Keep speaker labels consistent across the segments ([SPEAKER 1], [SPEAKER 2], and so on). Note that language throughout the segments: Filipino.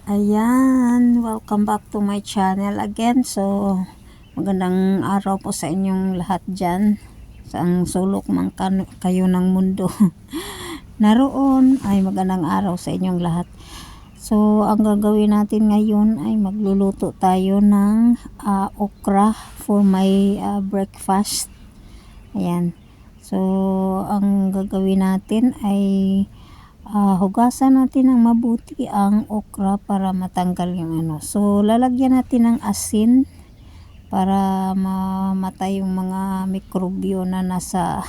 [SPEAKER 1] Ayan, welcome back to my channel again. So, magandang araw po sa inyong lahat dyan. Saang sulok man kayo ng mundo. Naroon ay magandang araw sa inyong lahat. So, ang gagawin natin ngayon ay magluluto tayo ng okra for my breakfast. Ayan. So, ang gagawin natin ay hugasan natin ng mabuti ang okra para matanggal yung ano. So, lalagyan natin ng asin para mamatay yung mga mikrobyo na nasa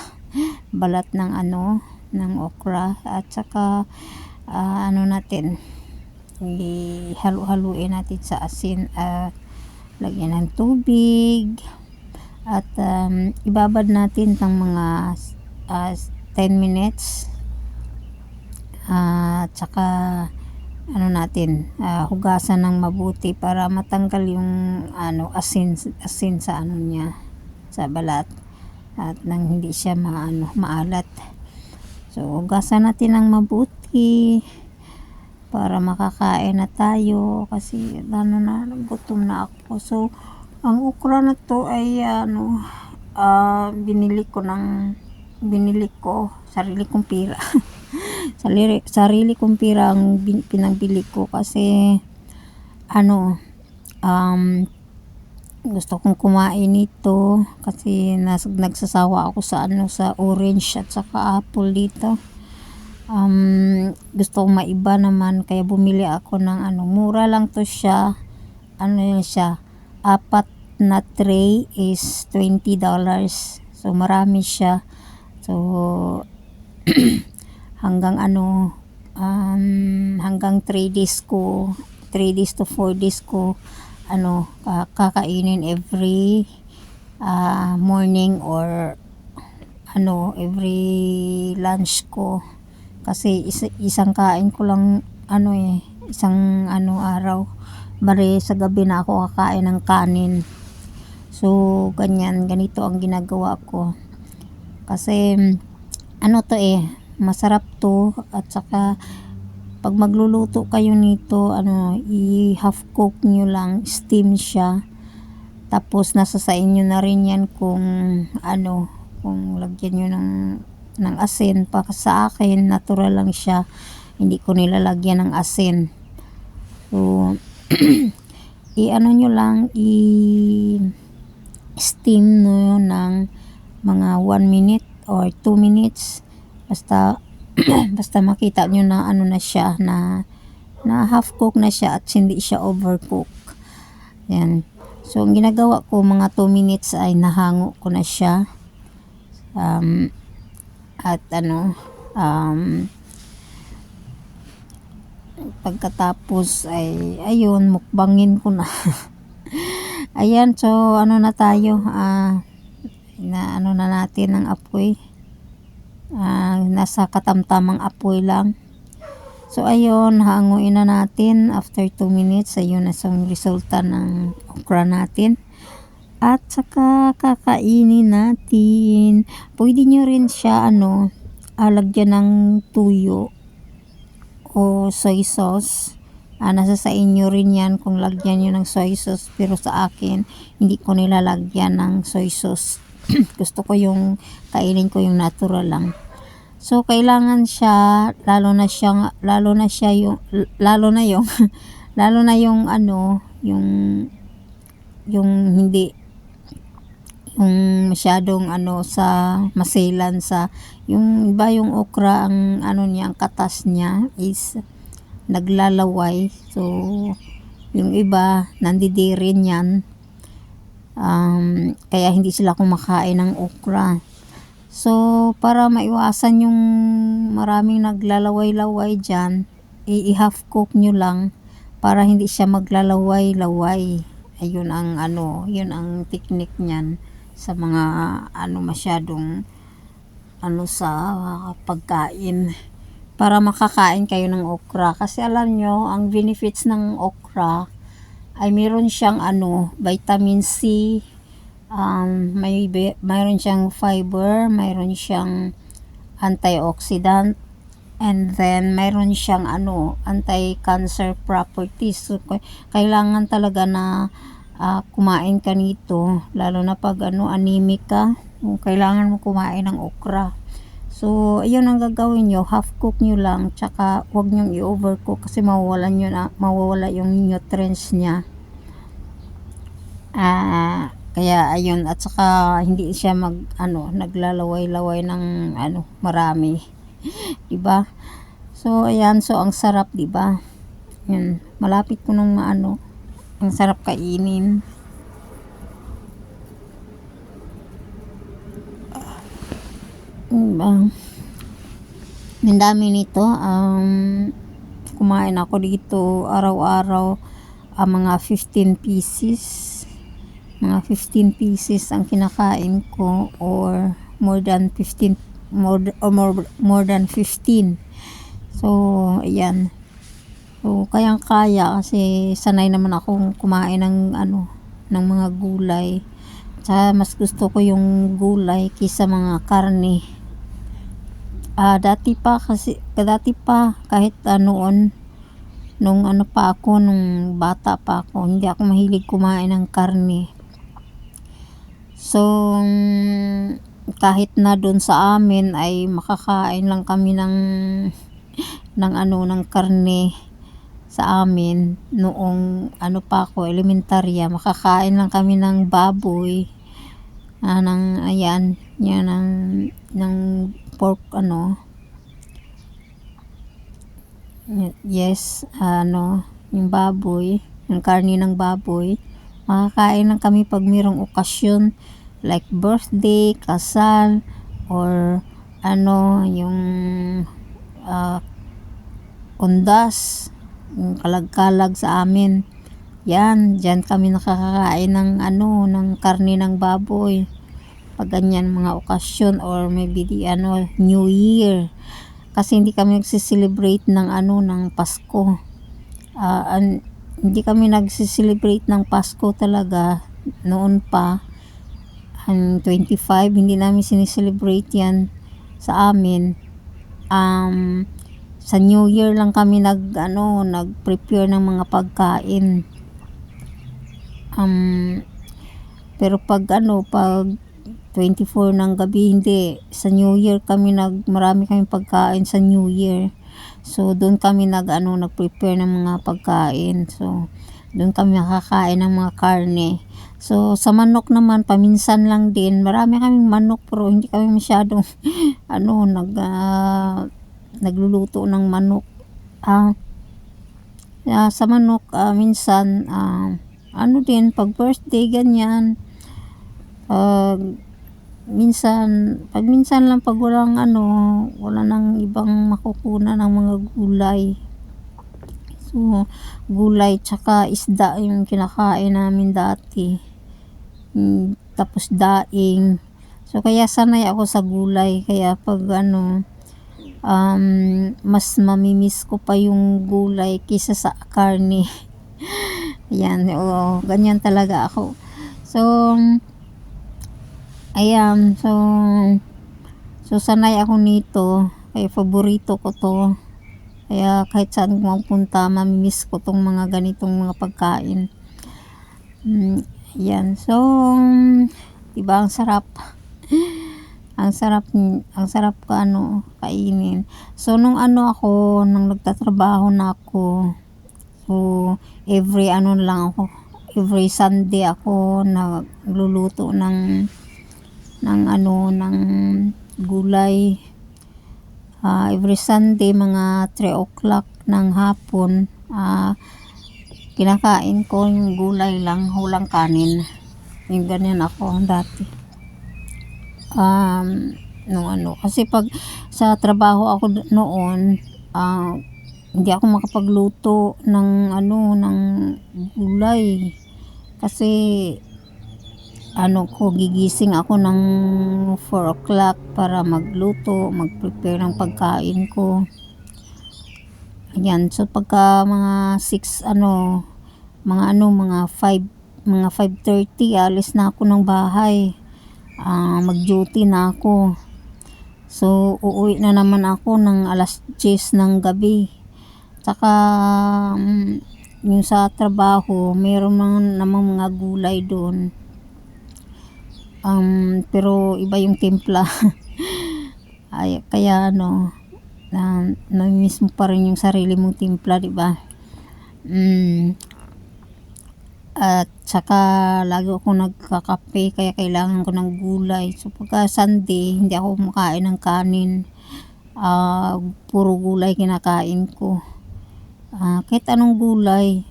[SPEAKER 1] balat ng ng okra. At saka natin ihalo-haluin natin sa asin at lagyan ng tubig at ibabad natin ng mga 10 minutes. At saka hugasan ng mabuti para matanggal yung asin sa niya, sa balat, at nang hindi siya maalat. So hugasan natin ng mabuti para makakain na tayo kasi gutom na ako. So ang okra na to ay binili ko sarili kong pira. sarili kong pira ang pinagbili ko kasi gusto kong kumain nito kasi nagsasawa ako sa sa orange at saka apple dito. Gusto kong maiba naman kaya bumili ako ng mura lang to siya. Siya, 4 na tray is $20. So marami siya. So hanggang hanggang 3 days to 4 days ko kakainin every morning or every lunch ko kasi isang kain ko lang isang araw, bali sa gabi na ako kakain ng kanin. So ganito ang ginagawa ko kasi masarap to. At saka pag magluluto kayo nito i-half cook nyo lang, steam siya, tapos nasa sa inyo na rin yan kung kung lagyan nyo ng asin. Pa sa akin natural lang siya, hindi ko nilalagyan ng asin. So nyo lang steam nyo ng mga 1 minute or 2 minutes, basta makita nyo na na siya, na half cook na siya at hindi siya overcook. Yan. So ang ginagawa ko, mga 2 minutes ay nahango ko na siya. At pagkatapos ay ayun, mukbangin ko na. Ayan, so na tayo, na natin ang apoy, nasa katamtamang apoy lang. So ayun, hanguin na natin after 2 minutes. Ayun na yung resulta ng okra natin. At saka kakainin natin. Pwede nyo rin siya lagyan ng tuyo o soy sauce. Nasa sa inyo rin yan kung lagyan nyo ng soy sauce, pero sa akin hindi ko nilalagyan ng soy sauce. Gusto ko yung kainin ko yung natural lang. So kailangan siya, lalo na yung hindi yung masyadong sa maselan sa yung iba. Yung okra ang niya, ang katas niya is naglalaway. So yung iba nandidirin yan, kaya hindi sila kumakain ng okra. So para maiwasan yung maraming naglalaway-laway dyan, i-half cook nyo lang para hindi siya maglalaway-laway. Ayun ang yun ang technique niyan sa mga masyadong sa pagkain, para makakain kayo ng okra. Kasi alam nyo, ang benefits ng okra ay meron siyang vitamin C, mayroon siyang fiber, mayroon siyang antioxidant, And then, mayroon siyang anti-cancer properties. So, kailangan talaga na kumain ka nito. Lalo na pag anemic ka. Kailangan mo kumain ng okra. So, ayun ang gagawin nyo. Half cook nyo lang. Tsaka, huwag nyo i-overcook kasi mawawala yung nutrients niya. Kaya, ayun. At saka, hindi siya naglalaway-laway ng marami. Diba? So, ayan. So, ang sarap, diba? Yan. Malapit ko nung ang sarap kainin. Ang dami nito. Kumain ako dito araw-araw. Mga 15 pieces. Mga 15 pieces ang kinakain ko, or more than 15. More than 15. So, ayan. So, kayang-kaya kasi sanay naman akong kumain ng ng mga gulay. Tsaka mas gusto ko yung gulay kaysa mga karne. Dati pa kahit noon nung nung bata pa ako, hindi ako mahilig kumain ng karne. So, kahit na doon sa amin ay makakain lang kami ng karne sa amin noong pa ako elementarya. Makakain lang kami ng baboy, ng pork yes, yung baboy, yung karne ng baboy. Makakain lang kami pag mayroong okasyon like birthday, kasal, or yung undas, yung kalag-kalag sa amin. Diyan kami nakakakain ng ng karne ng baboy. Pag ganyan mga okasyon, or maybe New Year. Kasi hindi kami nagsiselebrate ng ng Pasko. Hindi kami nagsiselebrate ng Pasko talaga noon pa. 25, hindi namin sineselebrate yan sa amin. Sa New Year lang kami nag-prepare ng mga pagkain. Pero pag 24 ng gabi, hindi. Sa New Year kami marami kaming pagkain sa New Year. So, doon kami nag-prepare ng mga pagkain. So, doon kami nakakain ng mga karne. So, sa manok naman, paminsan lang din. Marami kaming manok, pero hindi kami masyadong nagluluto ng manok. Sa manok, minsan, din, pag birthday, ganyan. Minsan lang pag wala nang ibang makukunan ng mga gulay. So, gulay tsaka isda yung kinakain namin dati. Tapos daing. So, kaya sanay ako sa gulay. Kaya pag mas mamimiss ko pa yung gulay kisa sa karne. Ayan, ganyan talaga ako. So, ayan, so sanay ako nito. Kaya paborito ko to. Kaya kahit saan magpunta, mamimiss ko tong mga ganitong mga pagkain. Yan. So, diba ang sarap? ang sarap kainin. So, nung nung nagtatrabaho na ako, so, every Sunday ako nagluluto ng gulay. Every Sunday, mga 3 o'clock ng hapon, kinakain ko yung gulay lang, walang kanin. Yung ganyan ako dati. Kasi pag sa trabaho ako noon, hindi ako makapagluto ng ng gulay. Kasi gigising ako ng 4 o'clock para magluto, mag-prepare ng pagkain ko. Ayan, so pagka mga 6, mga 5:30, alis na ako ng bahay. Mag-duty na ako. So, uuwi na naman ako ng alas 10 ng gabi. Tsaka, yung sa trabaho, meron namang mga gulay doon. Pero iba yung timpla. Ay, kaya namimiss mo pa rin yung sarili mong timpla, di ba? At saka lagi ako nagkakape, kaya kailangan ko ng gulay. So pagka Sunday, hindi ako kumakain ng kanin. Puro gulay kinakain ko. Kahit anong gulay,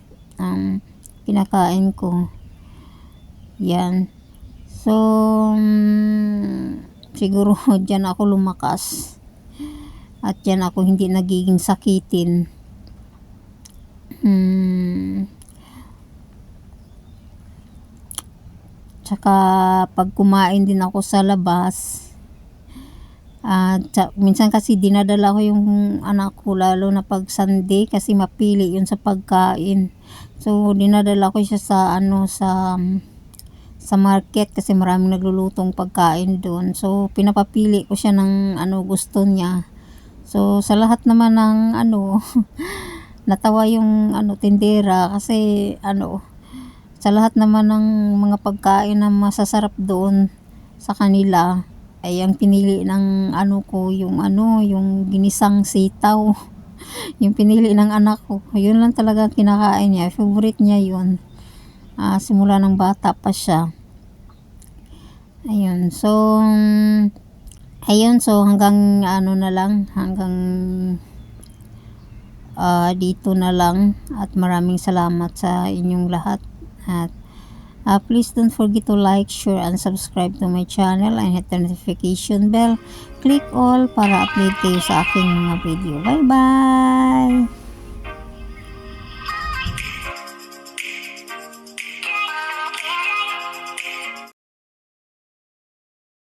[SPEAKER 1] kinakain ko. Yan. So, siguro dyan ako lumakas. At dyan ako hindi nagiging sakitin. Tsaka pag kumain din ako sa labas, minsan kasi dinadala ko yung anak ko, lalo na pag Sunday, kasi mapili yun sa pagkain. So dinadala ko siya sa market, kasi maraming naglulutong pagkain doon. So pinapapili ko siya ng gusto niya. So sa lahat naman ng natawa yung tindera, kasi sa lahat naman ng mga pagkain na masasarap doon sa kanila, ay ang pinili ng yung ginisang sitaw. Yung pinili ng anak ko, yun lang talaga kinakain niya. Favorite niya yun. Simula ng bata pa siya. Ayun. So hanggang hanggang dito na lang, at maraming salamat sa inyong lahat. At please don't forget to like, share, and subscribe to my channel, and hit the notification bell. Click all para update kayo sa aking mga video. Bye bye!